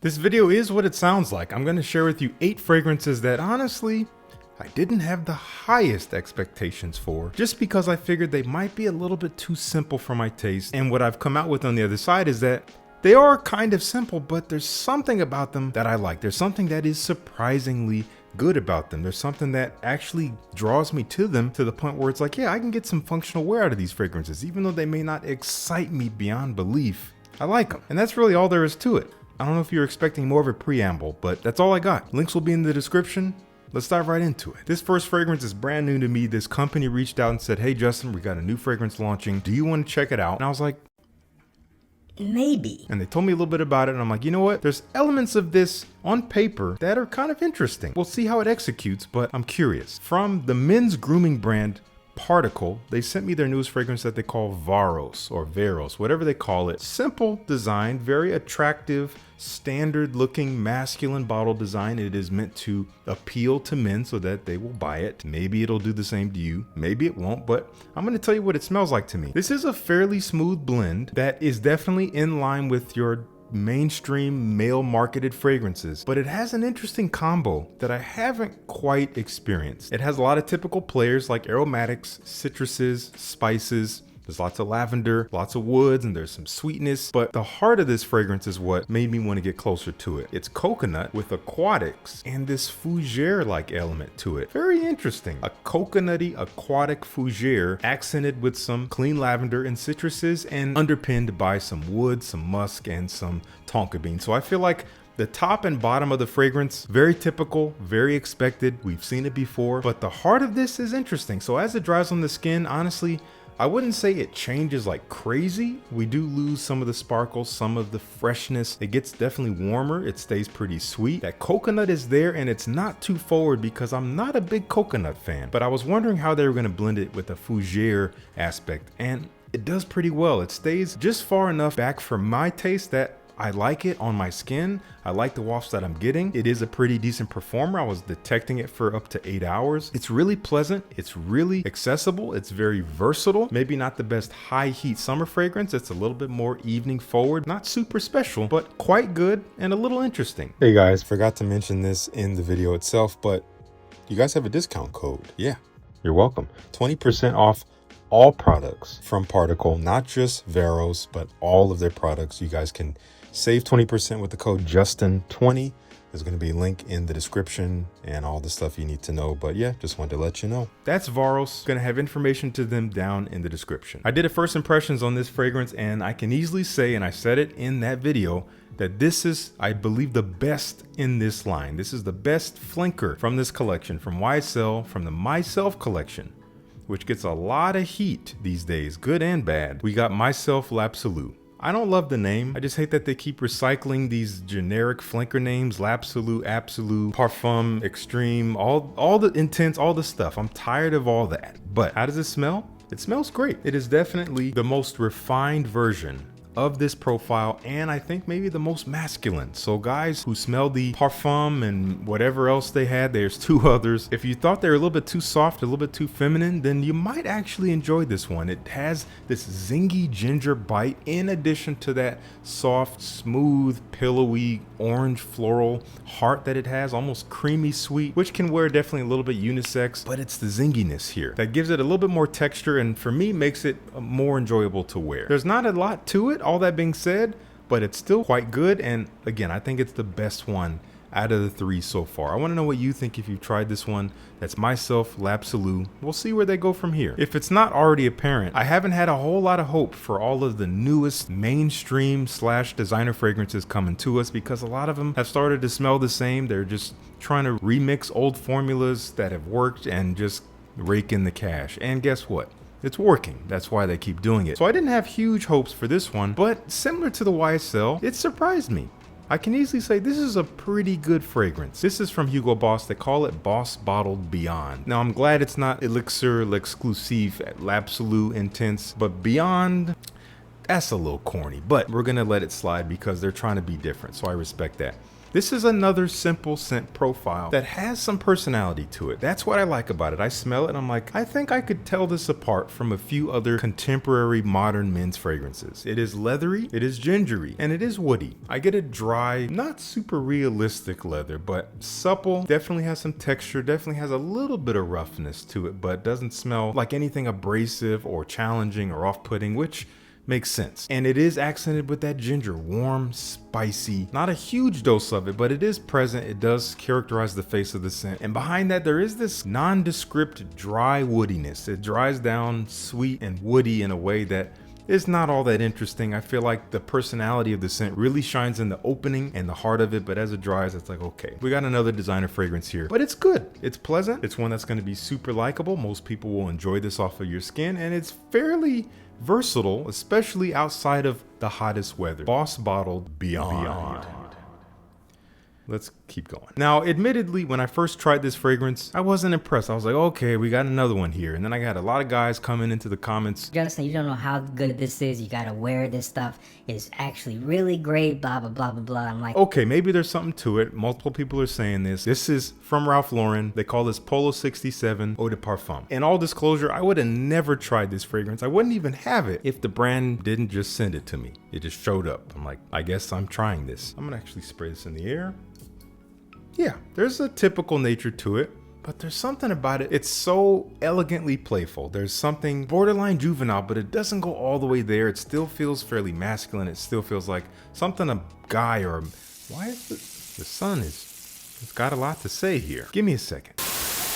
This video is what it sounds like. I'm going to share with you 8 fragrances that honestly, I didn't have the highest expectations for, just because I figured they might be a little bit too simple for my taste. And what I've come out with on the other side is that they are kind of simple, but there's something about them that I like. There's something that is surprisingly good about them. There's something that actually draws me to them to the point where it's like, yeah, I can get some functional wear out of these fragrances, even though they may not excite me beyond belief. I like them. And that's really all there is to it. I don't know if you're expecting more of a preamble, but that's all I got. Links will be in the description. Let's dive right into it. This first fragrance is brand new to me. This company reached out and said, hey Justin, we got a new fragrance launching. Do you want to check it out? And I was like, maybe. and they told me a little bit about it, and I'm like, you know what? There's elements of this on paper that are kind of interesting. We'll see how it executes, but I'm curious. From the men's grooming brand Particle, they sent me their newest fragrance that they call Varros or Varros, whatever they call it. Simple design, very attractive, standard looking masculine bottle design. It is meant to appeal to men so that they will buy it. Maybe it'll do the same to you, maybe it won't, but I'm going to tell you what it smells like to me. This is a fairly smooth blend that is definitely in line with your mainstream male marketed fragrances, but it has an interesting combo that I haven't quite experienced. It has a lot of typical players like aromatics, citruses, spices. There's lots of lavender, lots of woods, and there's some sweetness, but the heart of this fragrance is what made me want to get closer to it. It's coconut with aquatics and this fougere-like element to it. Very interesting. A coconutty aquatic fougere accented with some clean lavender and citruses and underpinned by some wood, some musk, and some tonka bean. So I feel like the top and bottom of the fragrance, very typical, very expected. We've seen it before, but the heart of this is interesting. So as it dries on the skin, honestly, I wouldn't say it changes like crazy. We do lose some of the sparkles, some of the freshness. It gets definitely warmer. It stays pretty sweet. That coconut is there and it's not too forward because I'm not a big coconut fan, but I was wondering how they were going to blend it with a fougere aspect, and it does pretty well. It stays just far enough back for my taste that I like it on my skin. I like the wafts that I'm getting. It is a pretty decent performer. I was detecting it for up to 8 hours. It's really pleasant. It's really accessible. It's very versatile. Maybe not the best high heat summer fragrance. It's a little bit more evening forward. Not super special, but quite good and a little interesting. Hey guys, forgot to mention this in the video itself, but you guys have a discount code. Yeah, you're welcome. 20% off all products from Particle, not just Varros, but all of their products. You guys can save 20% with the code Justin20. There's going to be a link in the description and all the stuff you need to know. But yeah, just wanted to let you know. That's Varros. Going to have information to them down in the description. I did a first impressions on this fragrance, and I can easily say, and I said it in that video, that this is, I believe, the best in this line. This is the best flanker from this collection, from YSL, from the Myslf collection, which gets a lot of heat these days, good and bad. We got Myslf L'Absolu. I don't love the name. I just hate that they keep recycling these generic flanker names, L'Absolu, Absolu, Parfum, Extreme, all the intense, all the stuff. I'm tired of all that. But how does it smell? It smells great. It is definitely the most refined version of this profile, and I think maybe the most masculine. So guys who smell the Parfum and whatever else they had, there's 2 others. If you thought they were a little bit too soft, a little bit too feminine, then you might actually enjoy this one. It has this zingy ginger bite in addition to that soft, smooth, pillowy, orange floral heart that it has, almost creamy sweet, which can wear definitely a little bit unisex, but it's the zinginess here that gives it a little bit more texture and for me makes it more enjoyable to wear. There's not a lot to it, all that being said, but it's still quite good, and again, I think it's the best one out of the 3 so far. I want to know what you think if you've tried this one. That's Myslf L'Absolu. We'll see where they go from here. If it's not already apparent, I haven't had a whole lot of hope for all of the newest mainstream / designer fragrances coming to us because a lot of them have started to smell the same. They're just trying to remix old formulas that have worked and just rake in the cash. And guess what? It's working. That's why they keep doing it. So I didn't have huge hopes for this one, but similar to the YSL, it surprised me. I can easily say this is a pretty good fragrance. This is from Hugo Boss. They call it Boss Bottled Beyond. Now I'm glad it's not Elixir L'Exclusive at L'Absolu Intense, but Beyond, That's a little corny, but we're gonna let it slide because they're trying to be different, so I respect that. This is another simple scent profile that has some personality to it. That's what I like about it. I smell it and I'm like, I think I could tell this apart from a few other contemporary modern men's fragrances. It is leathery, it is gingery, and it is woody. I get a dry, not super realistic leather, but supple, definitely has some texture, definitely has a little bit of roughness to it, but doesn't smell like anything abrasive or challenging or off-putting, which makes sense. And it is accented with that ginger, warm, spicy, not a huge dose of it, but it is present. It does characterize the face of the scent. And behind that, there is this nondescript dry woodiness. It dries down sweet and woody in a way that is not all that interesting. I feel like the personality of the scent really shines in the opening and the heart of it, but as it dries, it's like, okay, we got another designer fragrance here, but it's good. It's pleasant. It's one that's going to be super likable. Most people will enjoy this off of your skin, and it's fairly versatile, especially outside of the hottest weather. Boss Bottled Beyond. Let's keep going. Now, admittedly, when I first tried this fragrance, I wasn't impressed. I was like, okay, we got another one here. And then I got a lot of guys coming into the comments. Justin, you don't know how good this is. You gotta wear this stuff. It's actually really great, blah, blah, blah, blah, blah. I'm like, okay, maybe there's something to it. Multiple people are saying this. This is from Ralph Lauren. They call this Polo 67 Eau de Parfum. In all disclosure, I would have never tried this fragrance. I wouldn't even have it if the brand didn't just send it to me. It just showed up. I'm like, I guess I'm trying this. I'm gonna actually spray this in the air. Yeah, there's a typical nature to it, but there's something about it. It's so elegantly playful. There's something borderline juvenile, but it doesn't go all the way there. It still feels fairly masculine. It still feels like something a guy or why is the sun it's got a lot to say here. Give me a second.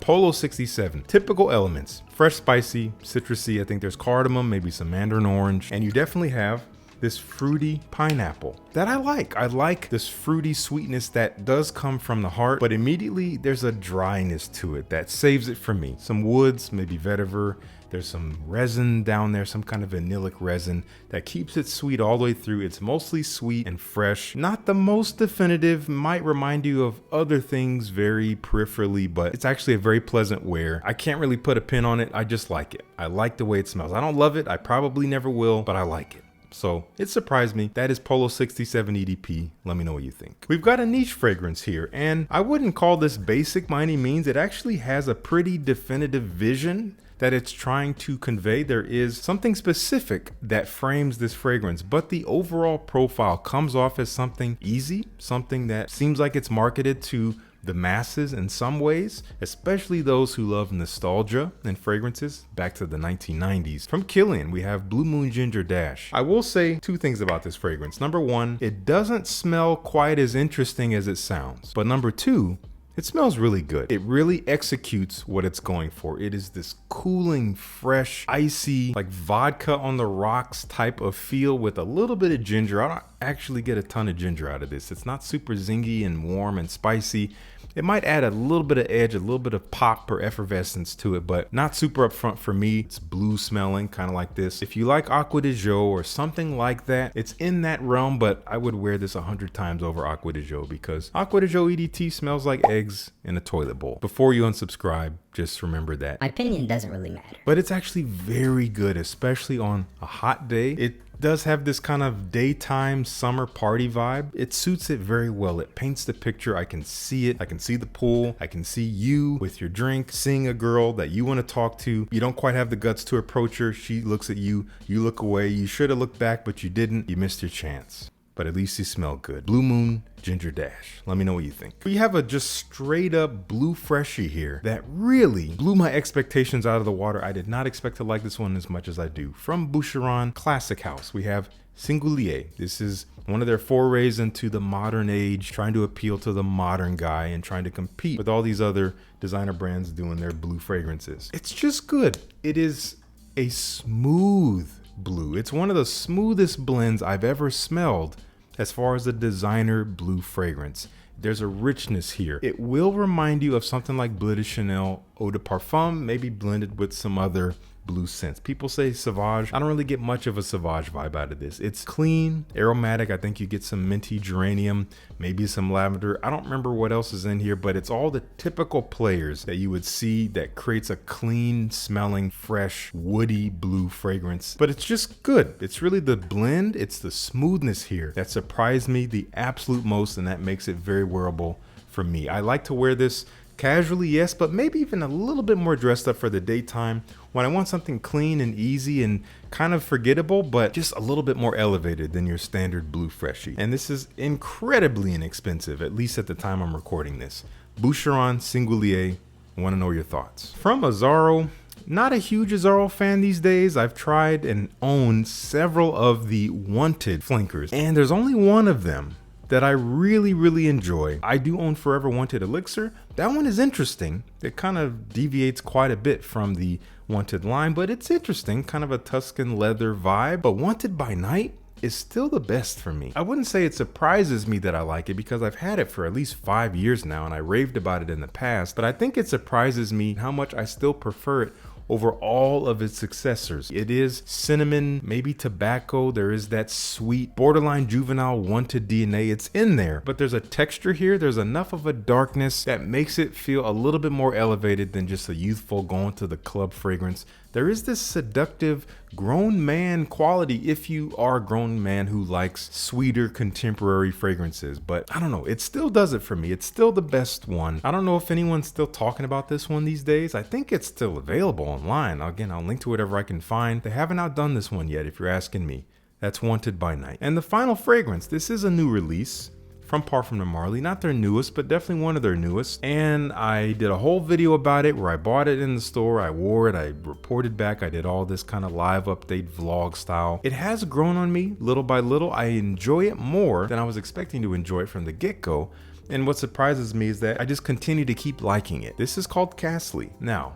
Polo 67, typical elements, fresh, spicy, citrusy. I think there's cardamom, maybe some mandarin orange, and you definitely have this fruity pineapple that I like. I like this fruity sweetness that does come from the heart, but immediately there's a dryness to it that saves it for me. Some woods, maybe vetiver. There's some resin down there, some kind of vanillic resin that keeps it sweet all the way through. It's mostly sweet and fresh. Not the most definitive, might remind you of other things very peripherally, but it's actually a very pleasant wear. I can't really put a pin on it. I just like it. I like the way it smells. I don't love it. I probably never will, but I like it. So it surprised me. That is Polo 67 EDP. Let me know what you think. We've got a niche fragrance here, and I wouldn't call this basic by any means. It actually has a pretty definitive vision that it's trying to convey. There is something specific that frames this fragrance, but the overall profile comes off as something easy, something that seems like it's marketed to the masses in some ways, especially those who love nostalgia and fragrances back to the 1990s. From Kilian, we have Blue Moon Ginger Dash. I will say two things about this fragrance. Number one, it doesn't smell quite as interesting as it sounds. But number two, it smells really good. It really executes what it's going for. It is this cooling, fresh, icy, like vodka on the rocks type of feel with a little bit of ginger. I don't actually get a ton of ginger out of this. It's not super zingy and warm and spicy. It might add a little bit of edge, a little bit of pop or effervescence to it, but not super upfront for me. It's blue smelling, kind of like this. If you like Aqua de Jo or something like that, it's in that realm, but I would wear this 100 times over Aqua de Jo because Aqua de Jo EDT smells like eggs in a toilet bowl. Before you unsubscribe, just remember that. my opinion doesn't really matter. But it's actually very good, especially on a hot day. It does have this kind of daytime summer party vibe. It suits it very well. It paints the picture. I can see it. I can see the pool. I can see you with your drink, seeing a girl that you want to talk to. You don't quite have the guts to approach her. She looks at you. You look away. You should have looked back, but you didn't. You missed your chance. But at least you smell good. Blue Moon Ginger Dash. Let me know what you think. We have a just straight up blue freshie here that really blew my expectations out of the water. I did not expect to like this one as much as I do. From Boucheron Classic House, we have Singulier. This is one of their forays into the modern age, trying to appeal to the modern guy and trying to compete with all these other designer brands doing their blue fragrances. It's just good. It is a smooth blue. It's one of the smoothest blends I've ever smelled as far as a designer blue fragrance. There's a richness here. It will remind you of something like Bleu de Chanel Eau de Parfum, maybe blended with some other blue scents. People say Sauvage. I don't really get much of a Sauvage vibe out of this. It's clean, aromatic. I think you get some minty geranium, maybe some lavender. I don't remember what else is in here, but it's all the typical players that you would see that creates a clean smelling, fresh, woody blue fragrance. But it's just good. It's really the blend. It's the smoothness here that surprised me the absolute most, and that makes it very wearable for me. I like to wear this casually, yes, but maybe even a little bit more dressed up for the daytime when I want something clean and easy and kind of forgettable, but just a little bit more elevated than your standard blue freshie. And this is incredibly inexpensive, at least at the time I'm recording this. Boucheron Singulier. I want to know your thoughts. From Azzaro. Not a huge Azzaro fan these days. I've tried and owned several of the Wanted flankers, and there's only one of them that I really enjoy. I do own Forever Wanted Elixir. That one is interesting. It kind of deviates quite a bit from the Wanted line, but it's interesting, kind of a Tuscan leather vibe. But Wanted by Night is still the best for me. I wouldn't say it surprises me that I like it because I've had it for at least 5 years now and I raved about it in the past, but I think it surprises me how much I still prefer it over all of its successors. It is cinnamon, maybe tobacco. There is that sweet, borderline juvenile Wanted DNA. It's in there, but there's a texture here. There's enough of a darkness that makes it feel a little bit more elevated than just a youthful going to the club fragrance. There is this seductive grown man quality if you are a grown man who likes sweeter contemporary fragrances, but I don't know, it still does it for me. It's still the best one. I don't know if anyone's still talking about this one these days. I think it's still available online. Again, I'll link to whatever I can find. They haven't outdone this one yet if you're asking me. That's Wanted by Night. And the final fragrance, this is a new release from Parfums de Marly, not their newest, but definitely one of their newest. And I did a whole video about it where I bought it in the store, I wore it, I reported back, I did all this kind of live update vlog style. It has grown on me little by little. I enjoy it more than I was expecting to enjoy it from the get-go. And what surprises me is that I just continue to keep liking it. This is called Castley. Now,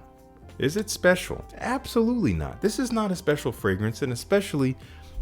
is it special? Absolutely not. This is not a special fragrance, and especially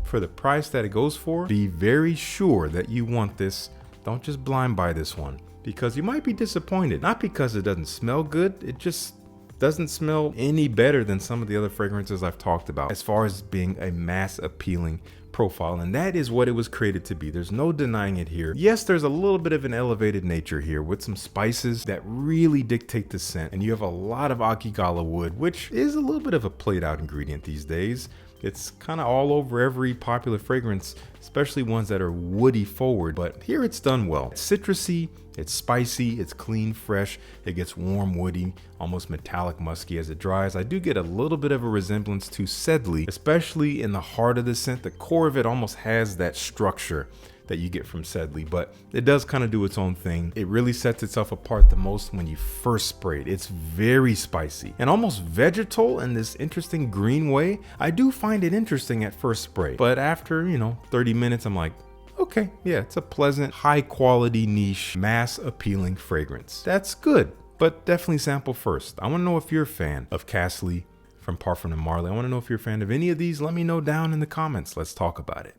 for the price that it goes for, be very sure that you want this. Don't just blind buy this one because you might be disappointed. Not because it doesn't smell good, it just doesn't smell any better than some of the other fragrances I've talked about as far as being a mass appealing profile, and that is what it was created to be. There's no denying it here. Yes, there's a little bit of an elevated nature here with some spices that really dictate the scent, and you have a lot of Akigala wood, which is a little bit of a played out ingredient these days. It's kind of all over every popular fragrance, especially ones that are woody forward, but here it's done well. It's citrusy, it's spicy, it's clean, fresh, it gets warm, woody, almost metallic musky as it dries. I do get a little bit of a resemblance to Sedley, especially in the heart of the scent. The core of it almost has that structure that you get from Sedley, but it does kind of do its own thing. It really sets itself apart the most when you first spray it. It's very spicy and almost vegetal in this interesting green way. I do find it interesting at first spray, but after, 30 minutes, I'm like, okay, yeah, it's a pleasant, high quality, niche, mass appealing fragrance. That's good, but definitely sample first. I want to know if you're a fan of Castley from Parfums de Marly. I want to know if you're a fan of any of these. Let me know down in the comments. Let's talk about it.